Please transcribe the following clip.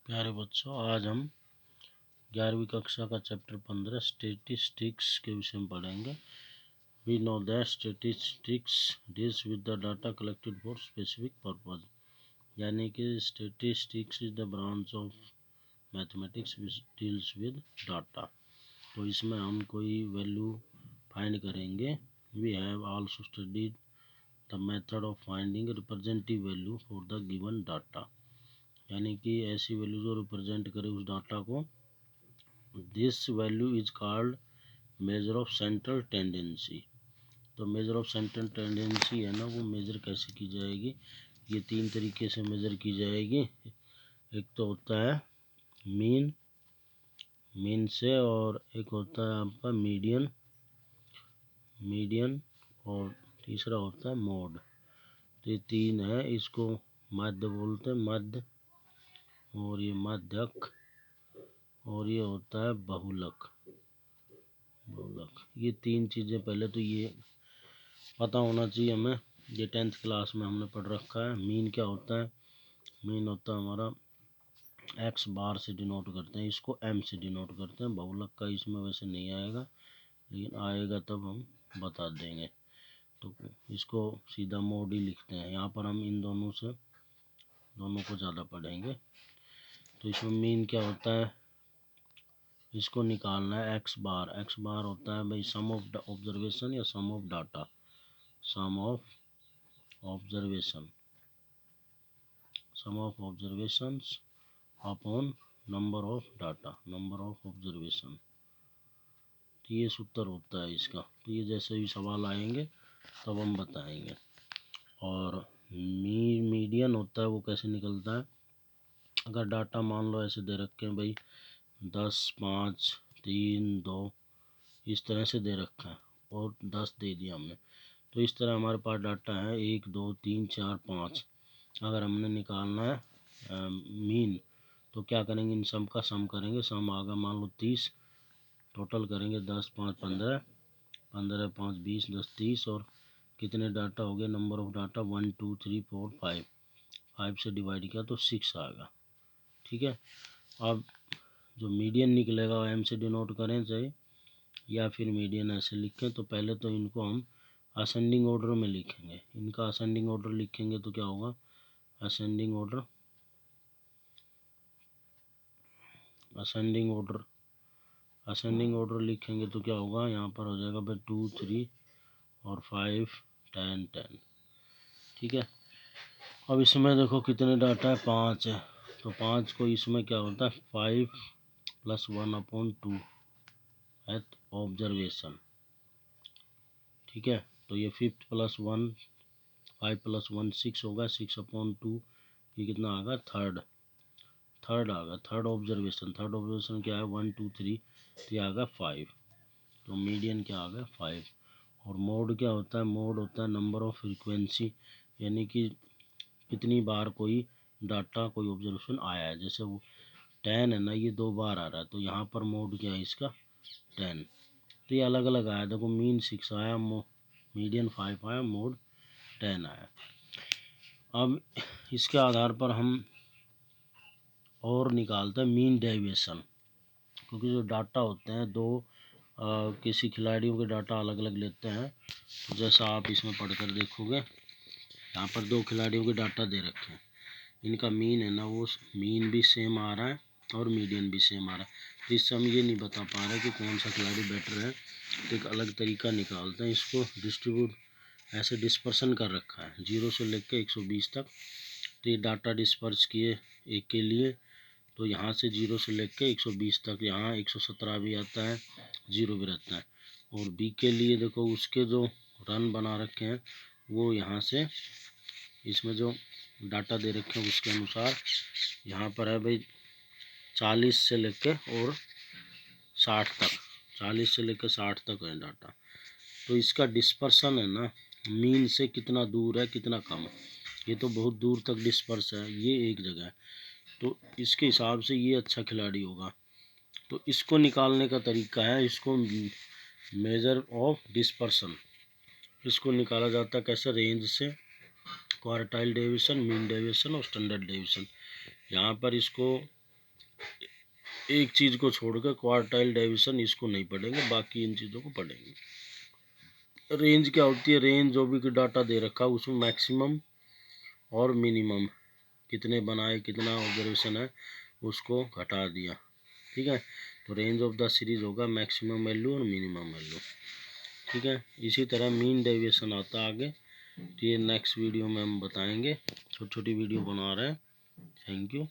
प्यारे बच्चों, आज हम 11वीं कक्षा का चैप्टर 15 स्टेटिस्टिक्स के विषय में पढ़ेंगे। We know that statistics deals with the data collected for specific purpose, यानी कि statistics is the branch of mathematics which deals with data. तो इसमें हम कोई वैल्यू फाइंड करेंगे। We have also studied the method of finding representative value for the given data, यानी कि ऐसी वैल्यू जो रिप्रेजेंट करे उस डाटा को। This value is called measure of central tendency. तो मेजर ऑफ सेंट्रल टेंडेंसी है ना, वो मेजर कैसे की जाएगी? ये तीन तरीके से मेजर की जाएगी। एक तो होता है मीन से, और एक होता है आपका मीडियन, और तीसरा होता है मोड। तो ये तीन है, इसको मध्य बोलते हैं, मध्य, और ये मध्यक, और ये होता है बहुलक। ये तीन चीज़ें पहले तो ये पता होना चाहिए हमें। ये 10th क्लास में हमने पढ़ रखा है। मीन क्या होता है? मीन होता है हमारा एक्स बार से डिनोट करते हैं, इसको एम से डिनोट करते हैं। बहुलक का इसमें वैसे नहीं आएगा, लेकिन आएगा तब हम बता देंगे। तो इसको सीधा मोड ही लिखते हैं। यहाँ पर हम इन दोनों को ज़्यादा पढ़ेंगे। तो इसमें मीन क्या होता है, इसको निकालना है। एक्स बार होता है भाई सम ऑफ ऑब्जर्वेशन या sum of data, sum of observations upon number of data, number of observation. तो ये सूत्र होता है इसका। तो ये जैसे भी सवाल आएंगे तब हम बताएंगे। और मीडियन होता है, वो कैसे निकलता है? अगर डाटा मान लो ऐसे दे रखे हैं भाई 10, 5, 3, 2 इस तरह से दे रखा है, और 10 दे दिया हमने। तो इस तरह हमारे पास डाटा है 1, 2, 3, 4, 5। अगर हमने निकालना है मीन, तो क्या करेंगे? इन सम का सम करेंगे। सम आगा मान लो 30, टोटल करेंगे 10, 5, 15, 15, 5, 20, 10, 30। और कितने डाटा हो गए? Number of data 1, 2, 3, 4, 5। 5 से डिवाइड किया तो 6 आएगा। ठीक है। अब जो मीडियन निकलेगा एम से डिनोट करें चाहे, या फिर मीडियन ऐसे लिखें। तो पहले तो इनको हम असेंडिंग ऑर्डर में लिखेंगे। इनका असेंडिंग ऑर्डर लिखेंगे तो क्या होगा? असेंडिंग ऑर्डर लिखेंगे तो क्या होगा? यहाँ पर हो जाएगा भाई 2, 3 और 5, 10, 10। ठीक है। अब इसमें देखो कितने डाटा है? 5 है। तो 5 को इसमें क्या होता है? 5 + 1/2 एट ऑब्जर्वेशन। ठीक है। तो ये 5 + 1 5 + 1 6 होगा। 6/2 ये कितना आ गया? थर्ड आ गया। थर्ड ऑब्जर्वेशन क्या है? 1, 2, 3, तो ये आ गया 5। तो मीडियन क्या आ गया? 5। और मोड क्या होता है? मोड होता है नंबर ऑफ फ्रीक्वेंसी, यानी कि कितनी बार कोई डाटा, कोई ऑब्जर्वेशन आया है। जैसे वो 10 है ना, ये 2 बार आ रहा है, तो यहाँ पर मोड क्या है इसका? 10। तो ये अलग अलग आया। देखो मीन 6 आया, मीडियन 5 आया, मोड 10 आया। अब इसके आधार पर हम और निकालते हैं मीन डेविएशन, क्योंकि जो डाटा होते हैं दो किसी खिलाड़ियों के डाटा अलग अलग लेते हैं। तो जैसा आप इसमें पढ़कर देखोगे, यहाँ पर 2 खिलाड़ियों के डाटा दे रखे हैं। इनका मीन है ना, वो मीन भी सेम आ रहा है और मीडियन भी सेम आ रहा है। तो इससे हम ये नहीं बता पा रहे कि कौन सा खिलाड़ी बेटर है। तो एक अलग तरीका निकालते हैं। इसको डिस्ट्रीब्यूट ऐसे डिस्पर्सन कर रखा है 0 से लेकर 120 तक। तो ये डाटा डिस्पर्स किए एक के लिए, तो यहाँ से 0 से लेकर 120 तक, यहाँ 117 भी आता है, 0 भी रहता है। और बी के लिए देखो, उसके जो रन बना रखे हैं वो यहाँ से, इसमें जो डाटा दे रखे हैं उसके अनुसार यहाँ पर है भाई 40 से लेकर और 60 तक, 40 से लेकर 60 तक है डाटा। तो इसका डिस्पर्सन है ना, मीन से कितना दूर है, कितना कम है। ये तो बहुत दूर तक डिस्पर्स है, ये एक जगह है, तो इसके हिसाब से ये अच्छा खिलाड़ी होगा। तो इसको निकालने का तरीका है, इसको मेजर ऑफ डिस्पर्सन, इसको निकाला जाता है कैसे? रेंज से, क्वार्टाइल डेविएशन, मीन डेविएशन और स्टैंडर्ड डेविएशन। यहाँ पर इसको एक चीज़ को छोड़कर क्वार्टाइल डेविएशन इसको नहीं पढ़ेंगे, बाकी इन चीज़ों को पढ़ेंगे। रेंज क्या होती है? रेंज जो भी डाटा दे रखा है उसमें मैक्सिमम और मिनिमम कितने बनाए, कितना ऑब्जर्वेशन है उसको घटा दिया, ठीक है। तो रेंज ऑफ द सीरीज होगा मैक्सिमम वैल्यू और मिनिमम वैल्यू, ठीक है। इसी तरह मीन डेविएशन आता है आगे, तो ये नेक्स्ट वीडियो में हम बताएंगे। छोटी छोटी वीडियो बना रहे हैं। Thank you.